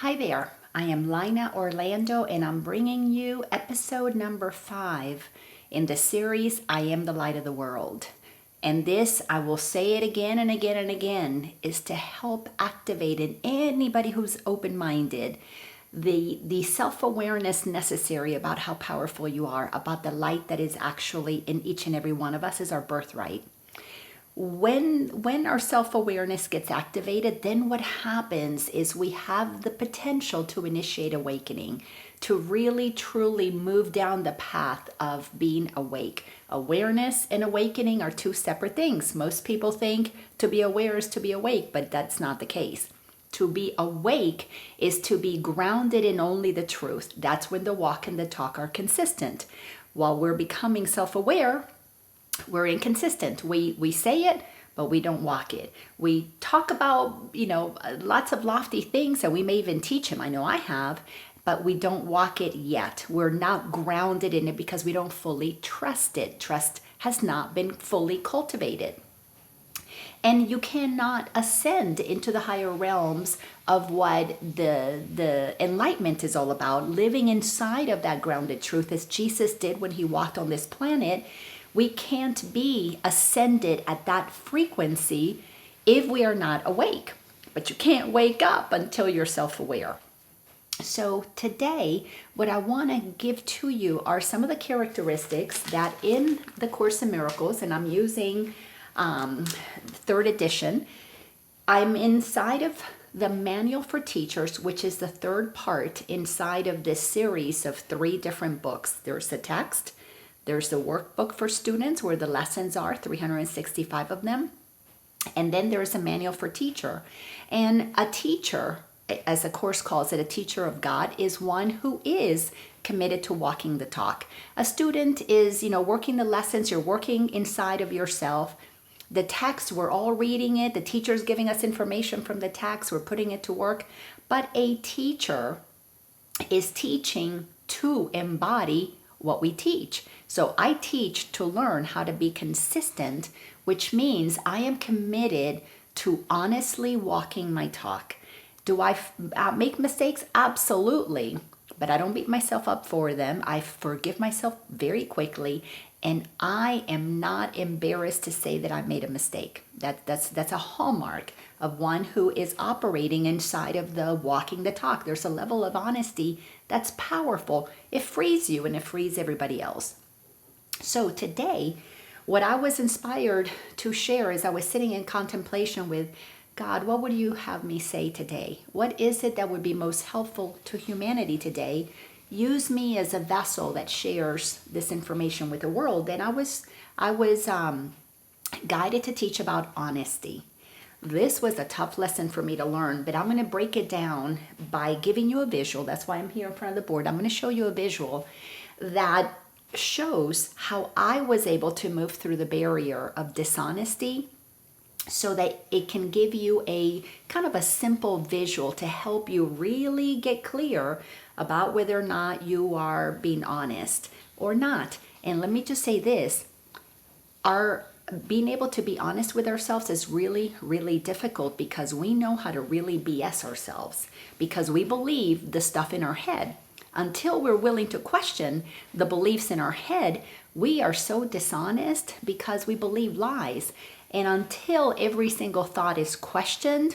Hi there, I am Laina Orlando and I'm bringing you episode number 5 in the series I Am the Light of the World. And this, I will say it again and again and again, is to help activate in anybody who's open-minded the self-awareness necessary about how powerful you are, about the light that is actually in each and every one of us is our birthright. When our self-awareness gets activated, then what happens is we have the potential to initiate awakening, to really truly move down the path of being awake. Awareness and awakening are two separate things. Most people think to be aware is to be awake, but that's not the case. To be awake is to be grounded in only the truth. That's when the walk and the talk are consistent. While we're becoming self-aware, we're inconsistent. We say it, but we don't walk it. We talk about, lots of lofty things, and we may even teach them. I know I have, but we don't walk it yet. We're not grounded in it because we don't fully trust it. Trust has not been fully cultivated. And you cannot ascend into the higher realms of what the enlightenment is all about, living inside of that grounded truth as Jesus did when he walked on this planet. We can't be ascended at that frequency if we are not awake. But you can't wake up until you're self-aware. So today, what I want to give to you are some of the characteristics that in the Course in Miracles, and I'm using 3rd edition, I'm inside of the Manual for Teachers, which is the 3rd part inside of this series of 3 different books. There's the text. There's the workbook for students where the lessons are, 365 of them. And then there's a manual for teacher. And a teacher, as the Course calls it, a teacher of God, is one who is committed to walking the talk. A student is, working the lessons. You're working inside of yourself. The text, we're all reading it. The teacher's giving us information from the text. We're putting it to work. But a teacher is teaching to embody what we teach. So I teach to learn how to be consistent, which means I am committed to honestly walking my talk. Do I make mistakes? Absolutely. But I don't beat myself up for them. I forgive myself very quickly. And I am not embarrassed to say that I made a mistake. That's a hallmark of one who is operating inside of the walking the talk. There's a level of honesty that's powerful. It frees you and it frees everybody else. So today, what I was inspired to share as I was sitting in contemplation with God, what would you have me say today? What is it that would be most helpful to humanity today? Use me as a vessel that shares this information with the world. And I was guided to teach about honesty. This was a tough lesson for me to learn, but I'm going to break it down by giving you a visual. That's why I'm here in front of the board. I'm going to show you a visual that shows how I was able to move through the barrier of dishonesty so that it can give you a kind of a simple visual to help you really get clear about whether or not you are being honest or not. And let me just say this, our being able to be honest with ourselves is really, really difficult because we know how to really BS ourselves because we believe the stuff in our head. Until we're willing to question the beliefs in our head, we are so dishonest because we believe lies. And until every single thought is questioned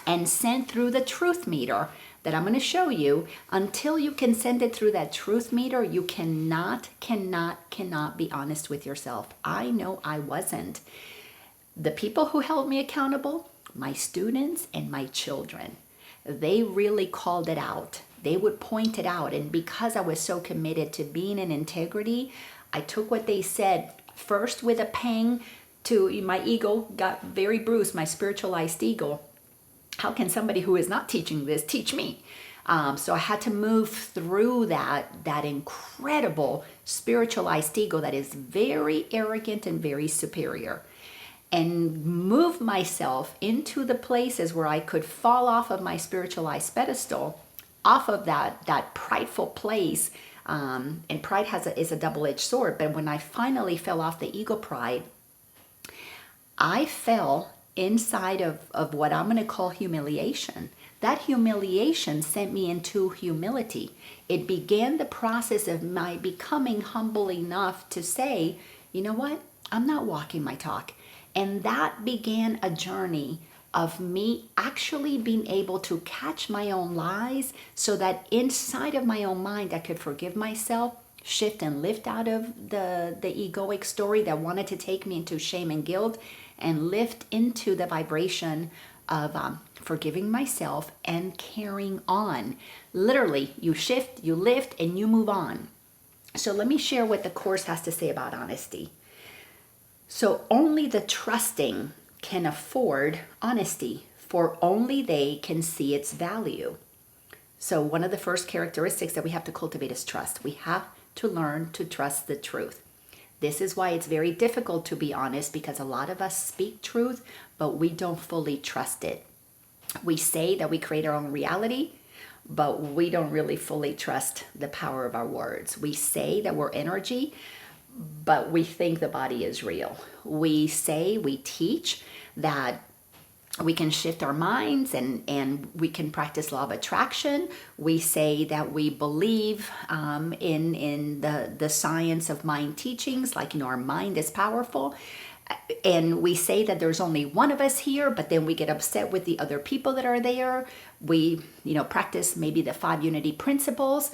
and sent through the truth meter that I'm going to show you, until you can send it through that truth meter, you cannot be honest with yourself. I know I wasn't. The people who held me accountable, my students and my children, they really called it out. They would point it out. And because I was so committed to being in integrity, I took what they said first with a pang to my ego, got very bruised, my spiritualized ego. How can somebody who is not teaching this teach me? So I had to move through that incredible spiritualized ego that is very arrogant and very superior, and move myself into the places where I could fall off of my spiritualized pedestal, off of that prideful place. And pride is a double-edged sword. But when I finally fell off the ego pride, I fell inside of what I'm going to call humiliation. That humiliation sent me into humility. It began the process of my becoming humble enough to say, you know what? I'm not walking my talk. And that began a journey of me actually being able to catch my own lies so that inside of my own mind I could forgive myself, shift and lift out of the egoic story that wanted to take me into shame and guilt, and lift into the vibration of forgiving myself and carrying on. Literally, you shift, you lift, and you move on. So let me share what the Course has to say about honesty. So only the trusting can afford honesty, for only they can see its value. So one of the first characteristics that we have to cultivate is trust. We have to learn to trust the truth. This is why it's very difficult to be honest, because a lot of us speak truth, but we don't fully trust it. We say that we create our own reality, but we don't really fully trust the power of our words. We say that we're energy, but we think the body is real. We teach that we can shift our minds and we can practice law of attraction. We say that we believe in the science of mind teachings, like, our mind is powerful. And we say that there's only one of us here, but then we get upset with the other people that are there. We, practice maybe the 5 unity principles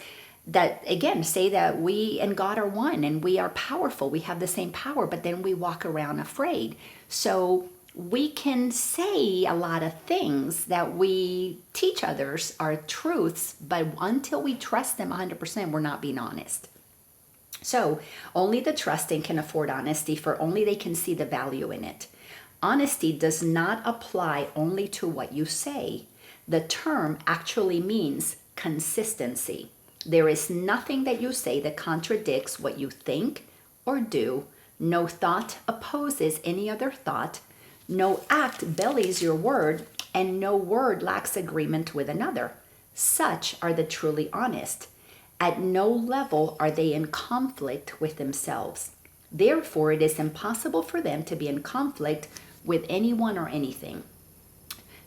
that, again, say that we and God are one and we are powerful. We have the same power, but then we walk around afraid. So we can say a lot of things that we teach others are truths, but until we trust them 100%, we're not being honest. So only the trusting can afford honesty, for only they can see the value in it. Honesty does not apply only to what you say. The term actually means consistency. There is nothing that you say that contradicts what you think or do. No thought opposes any other thought. No act bellies your word, and no word lacks agreement with another. Such are the truly honest. At no level are they in conflict with themselves. Therefore, it is impossible for them to be in conflict with anyone or anything.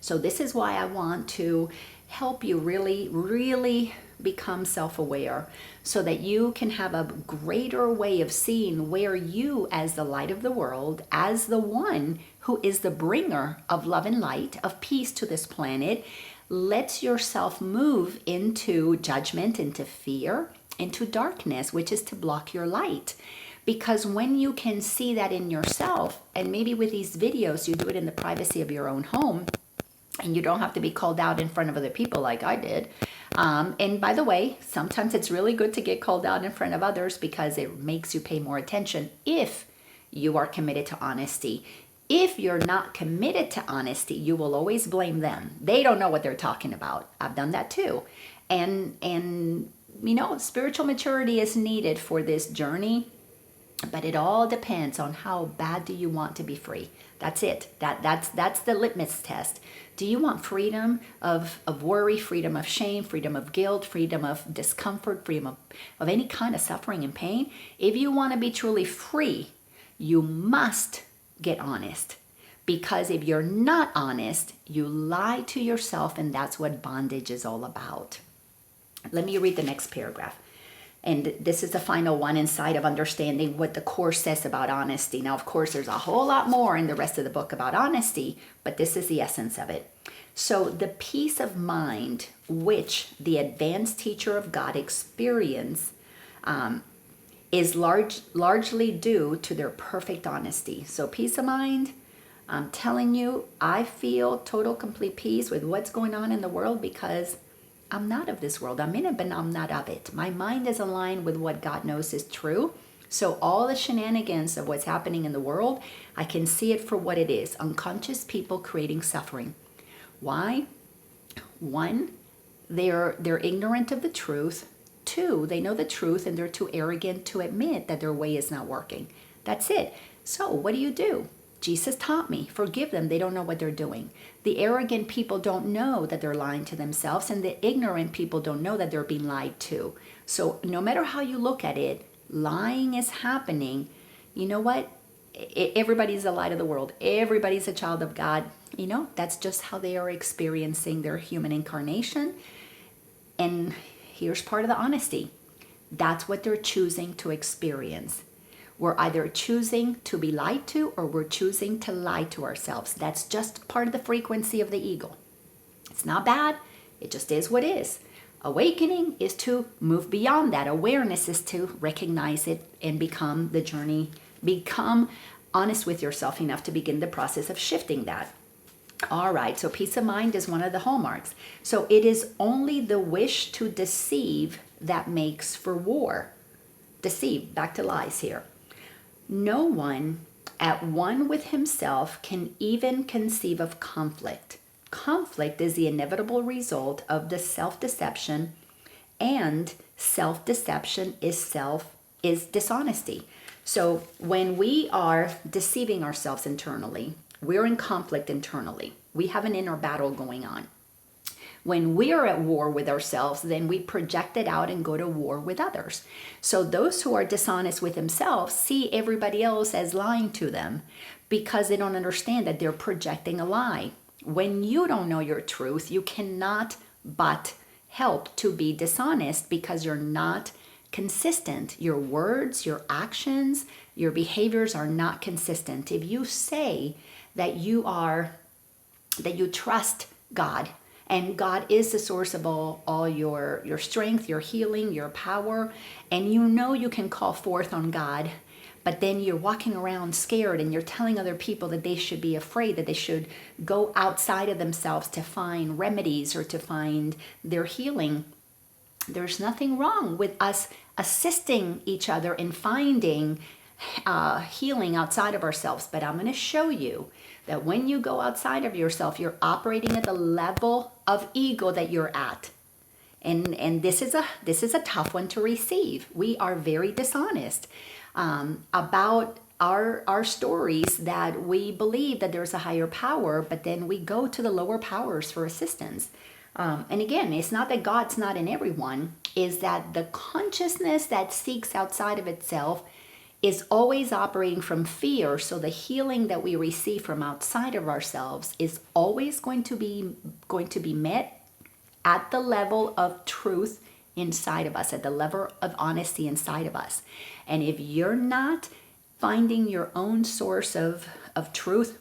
So this is why I want to help you really, really become self-aware, so that you can have a greater way of seeing where you, as the light of the world, as the one who is the bringer of love and light, of peace to this planet, lets yourself move into judgment, into fear, into darkness, which is to block your light. Because when you can see that in yourself, and maybe with these videos, you do it in the privacy of your own home, and you don't have to be called out in front of other people like I did. And by the way, sometimes it's really good to get called out in front of others, because it makes you pay more attention if you are committed to honesty. If you're not committed to honesty, you will always blame them. They don't know what they're talking about. I've done that too. And spiritual maturity is needed for this journey, but it all depends on how bad do you want to be free. That's it. That's the litmus test. Do you want freedom of worry, freedom of shame, freedom of guilt, freedom of discomfort, freedom of any kind of suffering and pain? If you want to be truly free, you must get honest. Because if you're not honest, you lie to yourself, and that's what bondage is all about. Let me read the next paragraph. And this is the final one inside of understanding what the Course says about honesty. Now, of course, there's a whole lot more in the rest of the book about honesty, but this is the essence of it. So the peace of mind which the advanced teacher of God experience is largely due to their perfect honesty. So peace of mind, I'm telling you, I feel total, complete peace with what's going on in the world, because I'm not of this world. I'm in it, but I'm not of it. My mind is aligned with what God knows is true. So all the shenanigans of what's happening in the world, I can see it for what it is. Unconscious people creating suffering. Why? 1, they're ignorant of the truth. 2, they know the truth and they're too arrogant to admit that their way is not working. That's it. So what do? Jesus taught me, forgive them, they don't know what they're doing. The arrogant people don't know that they're lying to themselves, and the ignorant people don't know that they're being lied to. So no matter how you look at it, lying is happening. You know what? everybody's the light of the world. Everybody's a child of God. That's just how they are experiencing their human incarnation. And here's part of the honesty. That's what they're choosing to experience. We're either choosing to be lied to or we're choosing to lie to ourselves. That's just part of the frequency of the ego. It's not bad. It just is what is. Awakening is to move beyond that. Awareness is to recognize it and become the journey, become honest with yourself enough to begin the process of shifting that. All right, so peace of mind is one of the hallmarks. So it is only the wish to deceive that makes for war. Deceive, back to lies here. No one at one with himself can even conceive of conflict. Conflict is the inevitable result of the self-deception, and self-deception is dishonesty. So when we are deceiving ourselves internally, we're in conflict internally. We have an inner battle going on. When we are at war with ourselves, then we project it out and go to war with others. So those who are dishonest with themselves see everybody else as lying to them because they don't understand that they're projecting a lie. When you don't know your truth, you cannot but help to be dishonest because you're not consistent. Your words, your actions, your behaviors are not consistent. If you say that you trust God, and God is the source of all your strength, your healing, your power, and you can call forth on God, but then you're walking around scared and you're telling other people that they should be afraid, that they should go outside of themselves to find remedies or to find their healing. There's nothing wrong with us assisting each other in finding healing outside of ourselves, but I'm going to show you that when you go outside of yourself, you're operating at the level of ego that you're at. And this is a tough one to receive. We are very dishonest about our stories, that we believe that there's a higher power, but then we go to the lower powers for assistance. And again, it's not that God's not in everyone, is that the consciousness that seeks outside of itself is always operating from fear. So the healing that we receive from outside of ourselves is always going to be met at the level of truth inside of us, at the level of honesty inside of us. And if you're not finding your own source of truth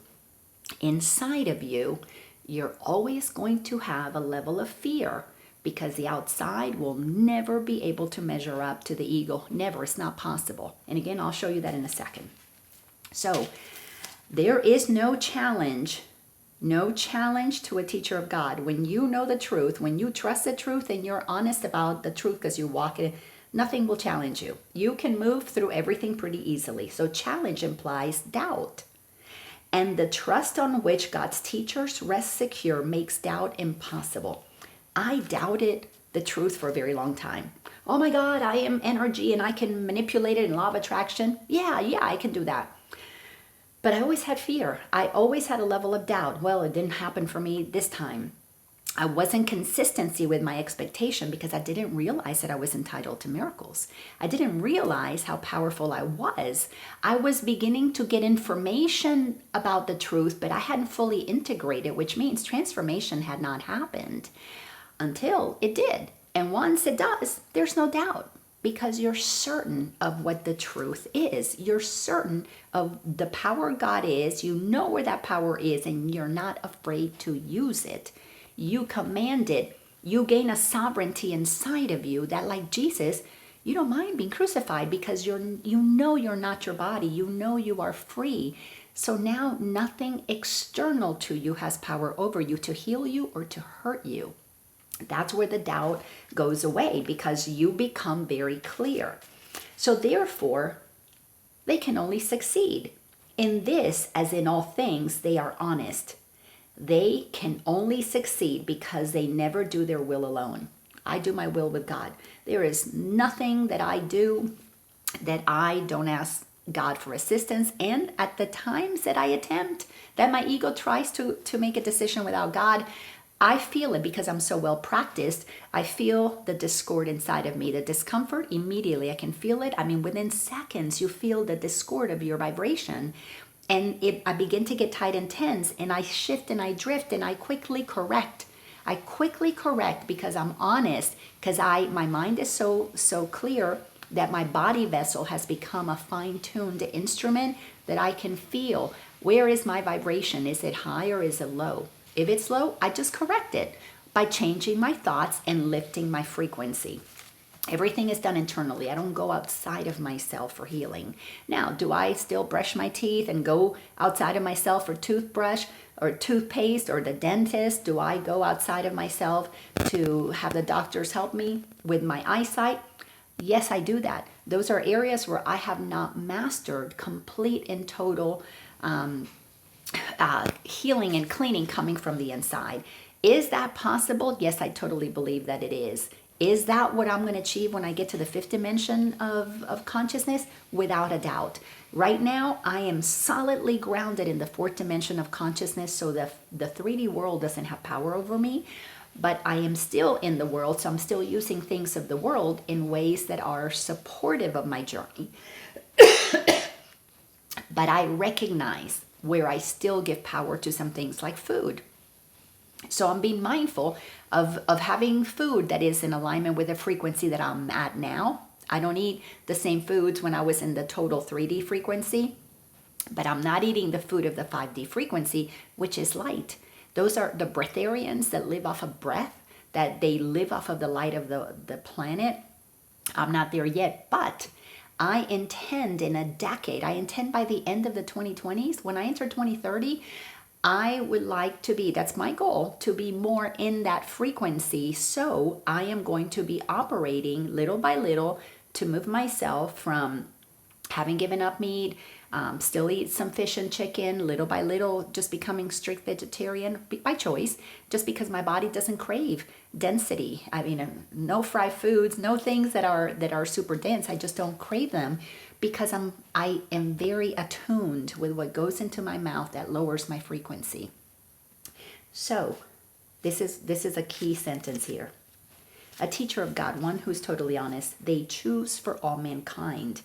inside of you, you're always going to have a level of fear, because the outside will never be able to measure up to the ego. Never. It's not possible. And again, I'll show you that in a second. So there is no challenge to a teacher of God. When you know the truth, when you trust the truth and you're honest about the truth because you walk in it, nothing will challenge you. You can move through everything pretty easily. So challenge implies doubt. And the trust on which God's teachers rest secure makes doubt impossible. I doubted the truth for a very long time. Oh my God, I am energy and I can manipulate it in law of attraction. Yeah, I can do that. But I always had fear. I always had a level of doubt. Well, it didn't happen for me this time. I wasn't consistency with my expectation because I didn't realize that I was entitled to miracles. I didn't realize how powerful I was. I was beginning to get information about the truth, but I hadn't fully integrated, which means transformation had not happened until it did. And once it does, there's no doubt, because you're certain of what the truth is. You're certain of the power God is. You know where that power is, and you're not afraid to use it. You command it. You gain a sovereignty inside of you that, like Jesus, you don't mind being crucified because you know you're not your body. You know you are free. So now nothing external to you has power over you to heal you or to hurt you. That's where the doubt goes away, because you become very clear. So therefore, they can only succeed. In this, as in all things, they are honest. They can only succeed because they never do their will alone. I do my will with God. There is nothing that I do that I don't ask God for assistance. And at the times that I attempt, that my ego tries to make a decision without God, I feel it because I'm so well practiced. I feel the discord inside of me, the discomfort immediately. I can feel it. I mean, within seconds, you feel the discord of your vibration. And I begin to get tight and tense, and I shift and I drift, and I quickly correct. I quickly correct because I'm honest, because my mind is so clear that my body vessel has become a fine-tuned instrument that I can feel. Where is my vibration? Is it high or is it low? If it's low, I just correct it by changing my thoughts and lifting my frequency. Everything is done internally. I don't go outside of myself for healing. Now, do I still brush my teeth and go outside of myself for toothbrush or toothpaste or the dentist? Do I go outside of myself to have the doctors help me with my eyesight? Yes, I do that. Those are areas where I have not mastered complete and total healing and cleaning coming from the inside. Is that possible? Yes, I totally believe that it is. Is that what I'm going to achieve when I get to the fifth dimension of consciousness? Without a doubt. Right now, I am solidly grounded in the fourth dimension of consciousness, so the 3D world doesn't have power over me. But I am still in the world, so I'm still using things of the world in ways that are supportive of my journey. But I recognize where I still give power to some things like food. So I'm being mindful of having food that is in alignment with the frequency that I'm at now. I don't eat the same foods when I was in the total 3D frequency, but I'm not eating the food of the 5D frequency, which is light. Those are the breatharians that live off of breath, that they live off of the light of the planet. I'm not there yet, but I intend in a decade, I intend by the end of the 2020s, when I enter 2030, I would like to be, that's my goal, to be more in that frequency. So I am going to be operating little by little to move myself from having given up meat, still eat some fish and chicken, little by little, just becoming strict vegetarian by choice, just because my body doesn't crave density. I mean, no fried foods, no things that are super dense. I just don't crave them because I am very attuned with what goes into my mouth that lowers my frequency. So, this is a key sentence here. A teacher of God, one who's totally honest, they choose for all mankind,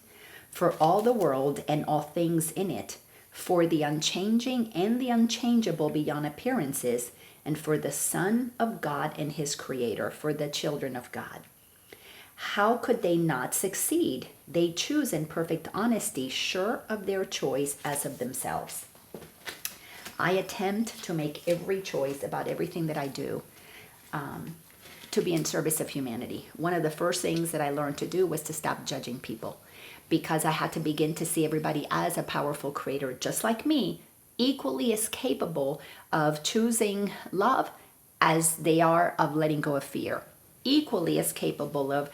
for all the world and all things in it, for the unchanging and the unchangeable beyond appearances, and for the Son of God and his Creator, for the children of God. How could they not succeed? They choose in perfect honesty, sure of their choice as of themselves. I attempt to make every choice about everything that I do to be in service of humanity. One of the first things that I learned to do was to stop judging people, because I had to begin to see everybody as a powerful creator, just like me, equally as capable of choosing love as they are of letting go of fear, equally as capable of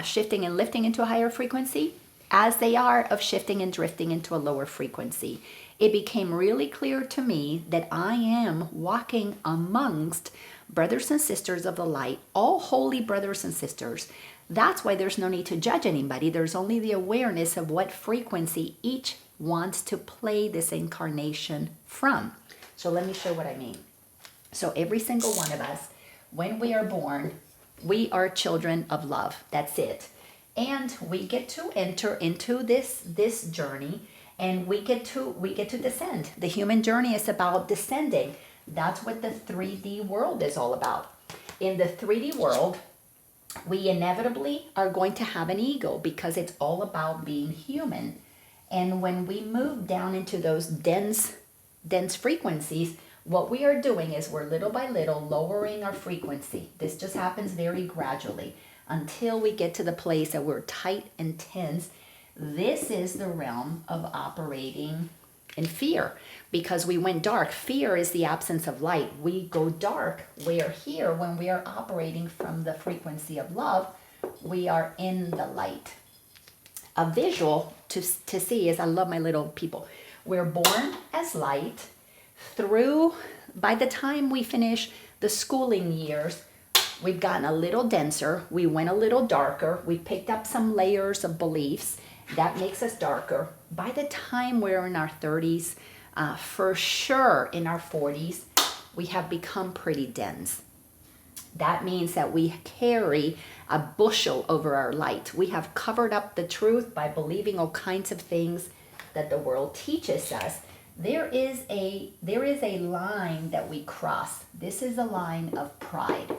shifting and lifting into a higher frequency as they are of shifting and drifting into a lower frequency. It became really clear to me that I am walking amongst brothers and sisters of the light, all holy brothers and sisters. That's why there's no need to judge anybody. There's only the awareness of what frequency each wants to play this incarnation from. So let me show what I mean. So every single one of us, when we are born, we are children of love. That's it. And we get to enter into this journey, and we get to descend. The human journey is about descending. That's what the 3D world is all about. In the 3D world, we inevitably are going to have an ego because it's all about being human. And when we move down into those dense frequencies, what we are doing is we're little by little lowering our frequency. This just happens very gradually until we get to the place that we're tight and tense. This is the realm of operating in fear, because we went dark. Fear is the absence of light. We go dark. We are here when we are operating from the frequency of love. We are in the light. A visual to see is, I love my little people. We're born as light. By the time we finish the schooling years, we've gotten a little denser. We went a little darker. We picked up some layers of beliefs. That makes us darker. By the time we're in our 30s, for sure in our 40s, we have become pretty dense. That means that we carry a bushel over our light. We have covered up the truth by believing all kinds of things that the world teaches us. There is a line that we cross. This is a line of pride.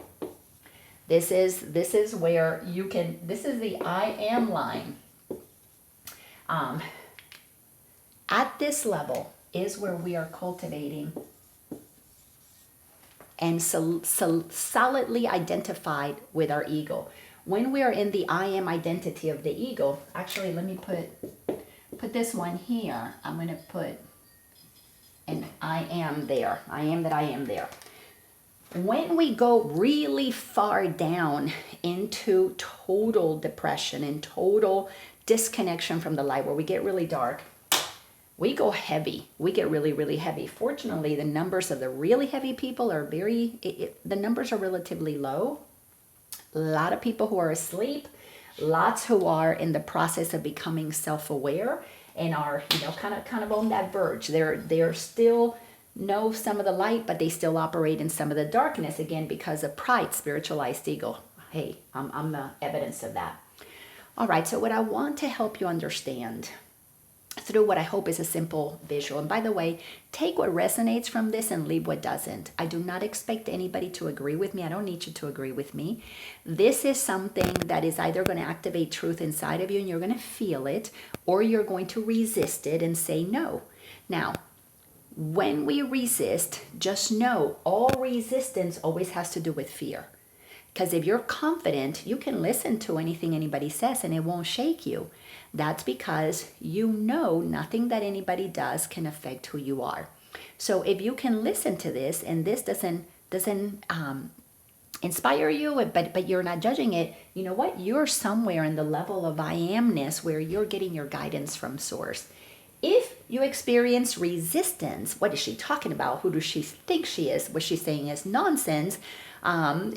This is where you can, this is the I am line. At this level is where we are cultivating and solidly identified with our ego. When we are in the I am identity of the ego, actually let me put this one here. I'm going to put an I am there. I am that I am there. When we go really far down into total depression and total disconnection from the light, where we get really dark, we go heavy. We get really, really heavy. Fortunately, the numbers of the really heavy people are the numbers are relatively low. A lot of people who are asleep, lots who are in the process of becoming self-aware and are, kind of on that verge. They're still know some of the light, but they still operate in some of the darkness, again, because of pride, spiritualized ego. Hey, I'm the evidence of that. All right, so what I want to help you understand through what I hope is a simple visual. And by the way, take what resonates from this and leave what doesn't. I do not expect anybody to agree with me. I don't need you to agree with me. This is something that is either going to activate truth inside of you and you're going to feel it, or you're going to resist it and say no. Now, when we resist, just know all resistance always has to do with fear. Because if you're confident, you can listen to anything anybody says and it won't shake you. That's because you know nothing that anybody does can affect who you are. So if you can listen to this and this doesn't inspire you, but you're not judging it, you know what? You're somewhere in the level of I amness where you're getting your guidance from source. If you experience resistance, what is she talking about? Who does she think she is? What she's saying is nonsense. I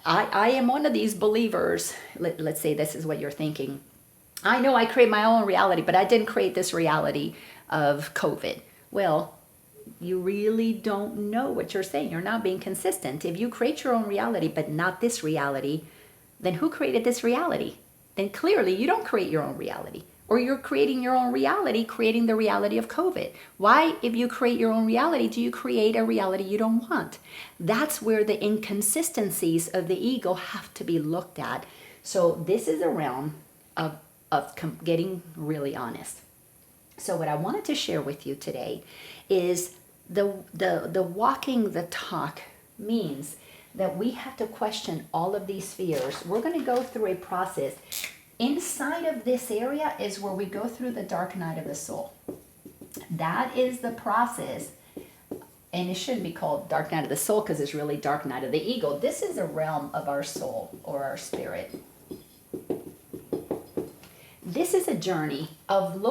am one of these believers. Let's say this is what you're thinking. I know I create my own reality, but I didn't create this reality of COVID. Well, you really don't know what you're saying. You're not being consistent. If you create your own reality, but not this reality, then who created this reality? Then clearly you don't create your own reality. Or you're creating your own reality, creating the reality of COVID. Why, if you create your own reality, do you create a reality you don't want? That's where the inconsistencies of the ego have to be looked at. So this is a realm of getting really honest. So what I wanted to share with you today is the walking the talk means that we have to question all of these fears. We're going to go through a process. Inside of this area is where we go through the dark night of the soul. That is the process. And it shouldn't be called dark night of the soul because it's really dark night of the ego. This is a realm of our soul or our spirit. This is a journey of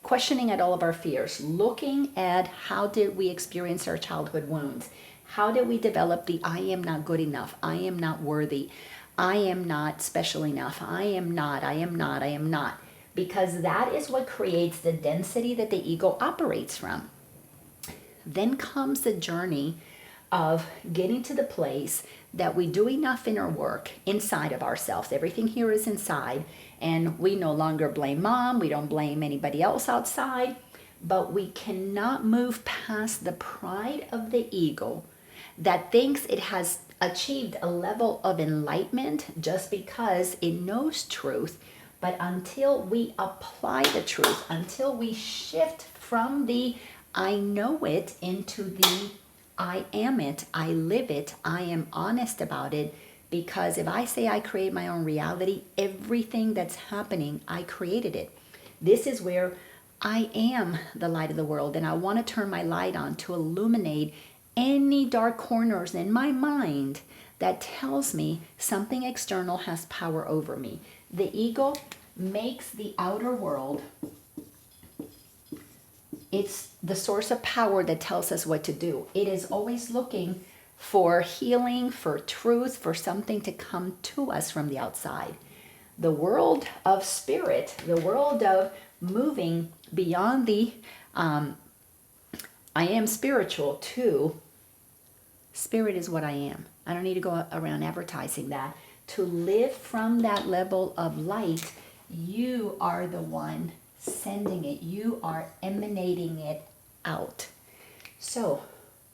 questioning at all of our fears, looking at how did we experience our childhood wounds? How did we develop the I am not good enough? I am not worthy. I am not special enough. I am not. Because that is what creates the density that the ego operates from. Then comes the journey of getting to the place that we do enough inner work inside of ourselves. Everything here is inside, and we no longer blame mom. We don't blame anybody else outside, but we cannot move past the pride of the ego that thinks it has achieved a level of enlightenment just because it knows truth. But until we apply the truth, until we shift from the I know it into the I am it, I live it, I am honest about it, because if I say I create my own reality, everything that's happening, I created it. This is where I am the light of the world, and I want to turn my light on to illuminate any dark corners in my mind that tells me something external has power over me. The ego makes the outer world, it's the source of power that tells us what to do. It is always looking for healing, for truth, for something to come to us from the outside. The world of spirit, the world of moving beyond the I am spiritual too. Spirit is what I am. I don't need to go around advertising that. To live from that level of light, you are the one sending it. You are emanating it out. So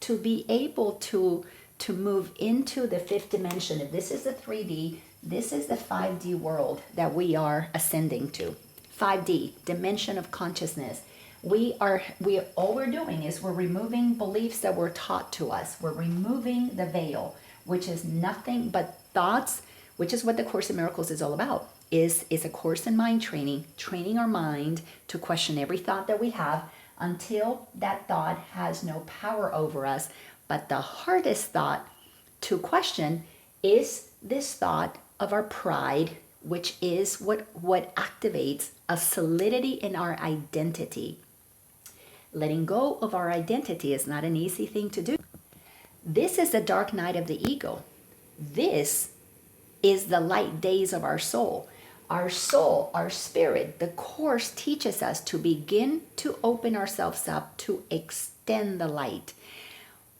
to be able to move into the fifth dimension, if this is the 3D, this is the 5D world that we are ascending to. 5D, dimension of consciousness. All we're doing is we're removing beliefs that were taught to us. We're removing the veil, which is nothing but thoughts, which is what the Course in Miracles is all about. Is a course in mind training, training our mind to question every thought that we have until that thought has no power over us. But the hardest thought to question is this thought of our pride, which is what activates a solidity in our identity. Letting go of our identity is not an easy thing to do. This is the dark night of the ego. This is the light days of our soul. Our soul, our spirit, the Course teaches us to begin to open ourselves up to extend the light.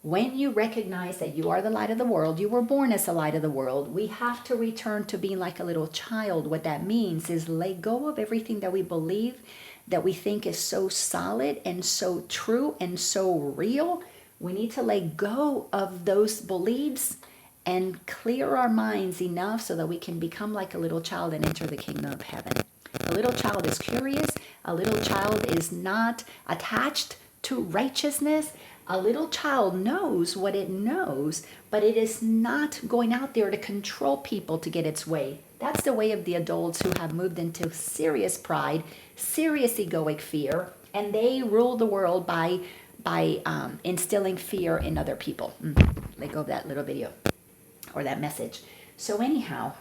When you recognize that you are the light of the world, you were born as the light of the world, we have to return to being like a little child. What that means is let go of everything that we believe, that we think is so solid and so true and so real. We need to let go of those beliefs and clear our minds enough so that we can become like a little child and enter the kingdom of heaven. A little child is curious. A little child is not attached to righteousness. A little child knows what it knows, but it is not going out there to control people to get its way. That's the way of the adults who have moved into serious pride, serious egoic fear, and they rule the world by instilling fear in other people. Let go of that little video or that message. So anyhow,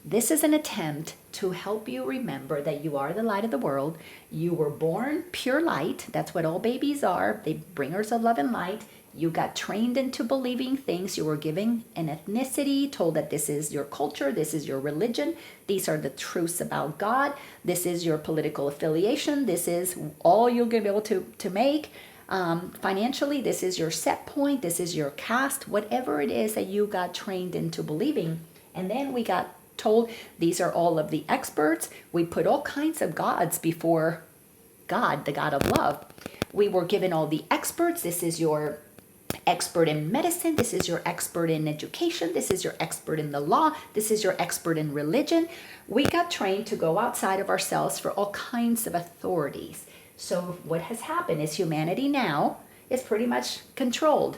this is an attempt to help you remember that you are the light of the world. You were born pure light. That's what all babies are. They bringers of love and light. You got trained into believing things. You were given an ethnicity, told that this is your culture, this is your religion, these are the truths about God, this is your political affiliation, this is all you're going to be able to make. Financially, this is your set point, this is your caste, whatever it is that you got trained into believing. And then we got told these are all of the experts. We put all kinds of gods before God, the God of love. We were given all the experts. This is your expert in medicine, this is your expert in education, this is your expert in the law, this is your expert in religion. We got trained to go outside of ourselves for all kinds of authorities. So what has happened is humanity now is pretty much controlled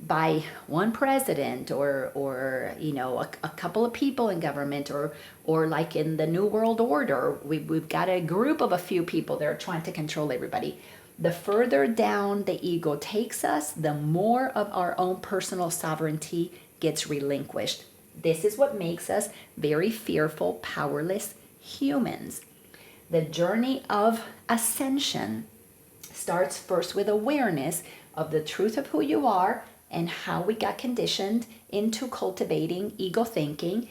by one president or you know a couple of people in government or like in the New World Order, we've got a group of a few people that are trying to control everybody. The further down the ego takes us, the more of our own personal sovereignty gets relinquished. This is what makes us very fearful, powerless humans. The journey of ascension starts first with awareness of the truth of who you are and how we got conditioned into cultivating ego thinking.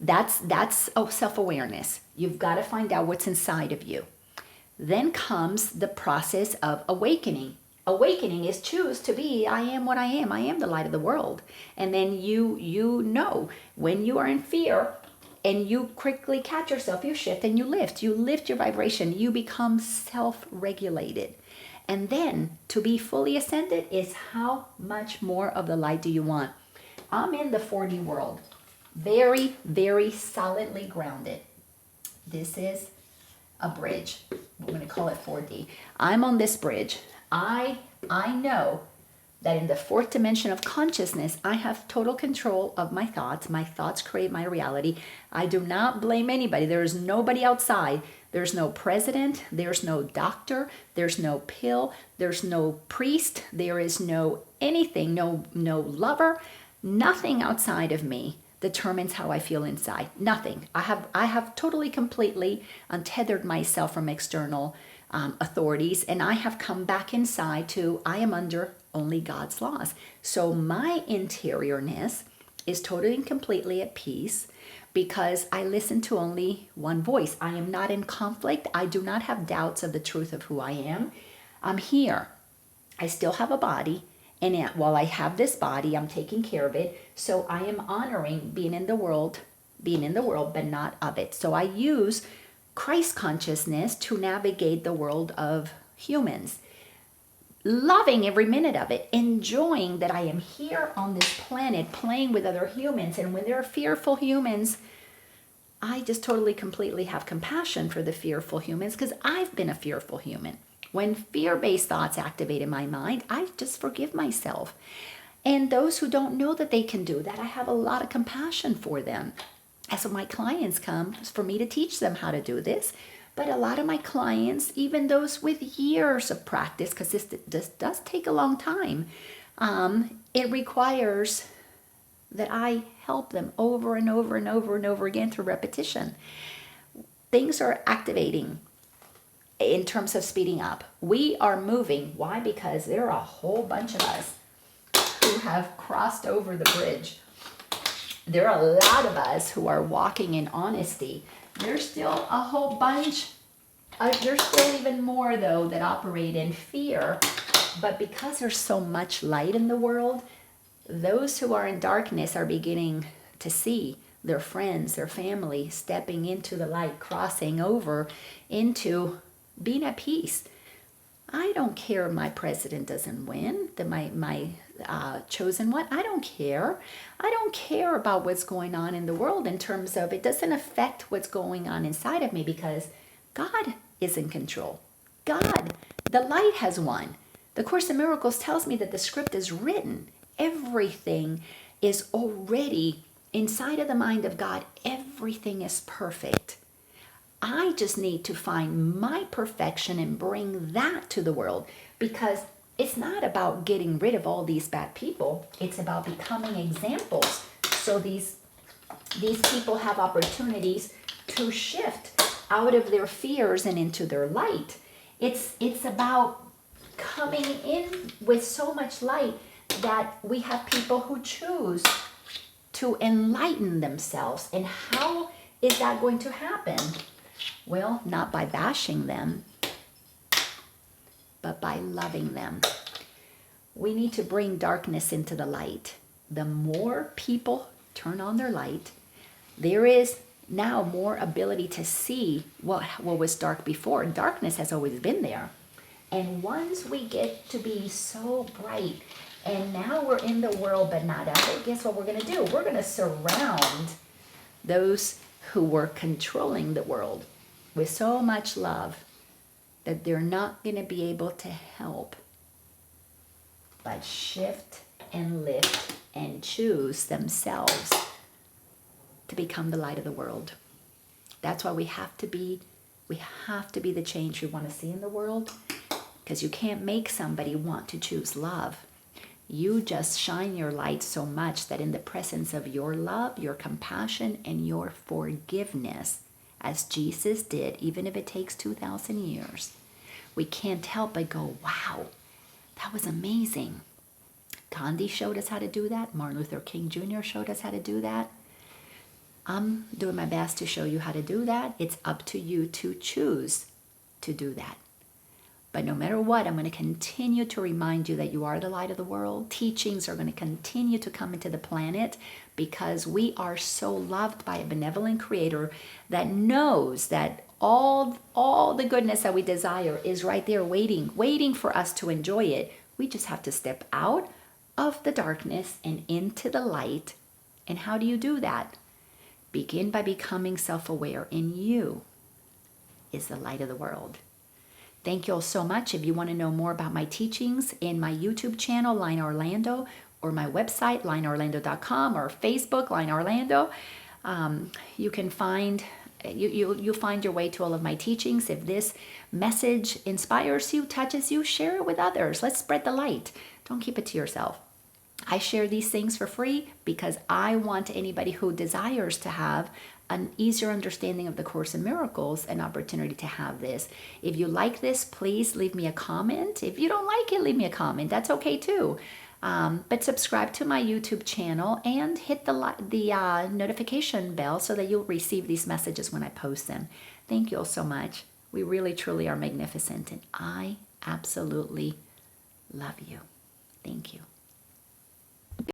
That's self-awareness. You've got to find out what's inside of you. Then comes the process of awakening. Awakening is choose to be, I am what I am. I am the light of the world. And then you know when you are in fear and you quickly catch yourself, you shift and you lift. You lift your vibration. You become self-regulated. And then to be fully ascended is how much more of the light do you want? I'm in the 4D world. Very, very solidly grounded. This is a bridge. We're going to call it 4D. I'm on this bridge. I know that in the fourth dimension of consciousness, I have total control of my thoughts. My thoughts create my reality. I do not blame anybody. There is nobody outside. There's no president. There's no doctor. There's no pill. There's no priest. There is no anything, no lover. Nothing outside of me determines how I feel inside. Nothing. I have totally, completely untethered myself from external authorities, and I have come back inside to I am under only God's laws. So my interiorness is totally and completely at peace because I listen to only one voice. I am not in conflict. I do not have doubts of the truth of who I am. I'm here. I still have a body. And while I have this body, I'm taking care of it. So I am honoring being in the world, but not of it. So I use Christ consciousness to navigate the world of humans, loving every minute of it, enjoying that I am here on this planet playing with other humans. And when there are fearful humans, I just totally, completely have compassion for the fearful humans because I've been a fearful human. When fear-based thoughts activate in my mind, I just forgive myself. And those who don't know that they can do that, I have a lot of compassion for them. As my clients come, it's for me to teach them how to do this. But a lot of my clients, even those with years of practice, because this does take a long time, it requires that I help them over and over and over and over again through repetition. Things are activating in terms of speeding up. We are moving. Why? Because there are a whole bunch of us who have crossed over the bridge. There are a lot of us who are walking in honesty. There's still a whole bunch. There's still even more, though, that operate in fear. But because there's so much light in the world, those who are in darkness are beginning to see their friends, their family stepping into the light, crossing over into being at peace. I don't care if my president doesn't win, that my chosen one. I don't care. I don't care about what's going on in the world in terms of it doesn't affect what's going on inside of me because God is in control. God, the light has won. The Course in Miracles tells me that the script is written. Everything is already inside of the mind of God. Everything is perfect. I just need to find my perfection and bring that to the world because it's not about getting rid of all these bad people. It's about becoming examples. So these people have opportunities to shift out of their fears and into their light. It's about coming in with so much light that we have people who choose to enlighten themselves. And how is that going to happen? Well, not by bashing them, but by loving them. We need to bring darkness into the light. The more people turn on their light, there is now more ability to see what was dark before. Darkness has always been there. And once we get to be so bright, and now we're in the world but not of it, guess what we're going to do? We're going to surround those who were controlling the world with so much love that they're not going to be able to help but shift and lift and choose themselves to become the light of the world. That's why we have to be the change we want to see in the world, because you can't make somebody want to choose love. You just shine your light so much that in the presence of your love, your compassion, and your forgiveness, as Jesus did, even if it takes 2,000 years, we can't help but go, wow, that was amazing. Gandhi showed us how to do that. Martin Luther King Jr. showed us how to do that. I'm doing my best to show you how to do that. It's up to you to choose to do that. But no matter what, I'm going to continue to remind you that you are the light of the world. Teachings are going to continue to come into the planet because we are so loved by a benevolent creator that knows that all the goodness that we desire is right there waiting for us to enjoy it. We just have to step out of the darkness and into the light. And how do you do that? Begin by becoming self-aware. And you is the light of the world. Thank you all so much. If you want to know more about my teachings in my YouTube channel, Laina Orlando, or my website, lainaorlando.com, or Facebook, Laina Orlando, you can find you'll find your way to all of my teachings. If this message inspires you, touches you, share it with others. Let's spread the light. Don't keep it to yourself. I share these things for free because I want anybody who desires to have an easier understanding of the Course in Miracles an opportunity to have this. If you like this, please leave me a comment. If you don't like it, leave me a comment. That's okay too. But subscribe to my YouTube channel and hit the notification bell so that you'll receive these messages when I post them. Thank you all so much. We really, truly are magnificent, and I absolutely Love you. Thank you.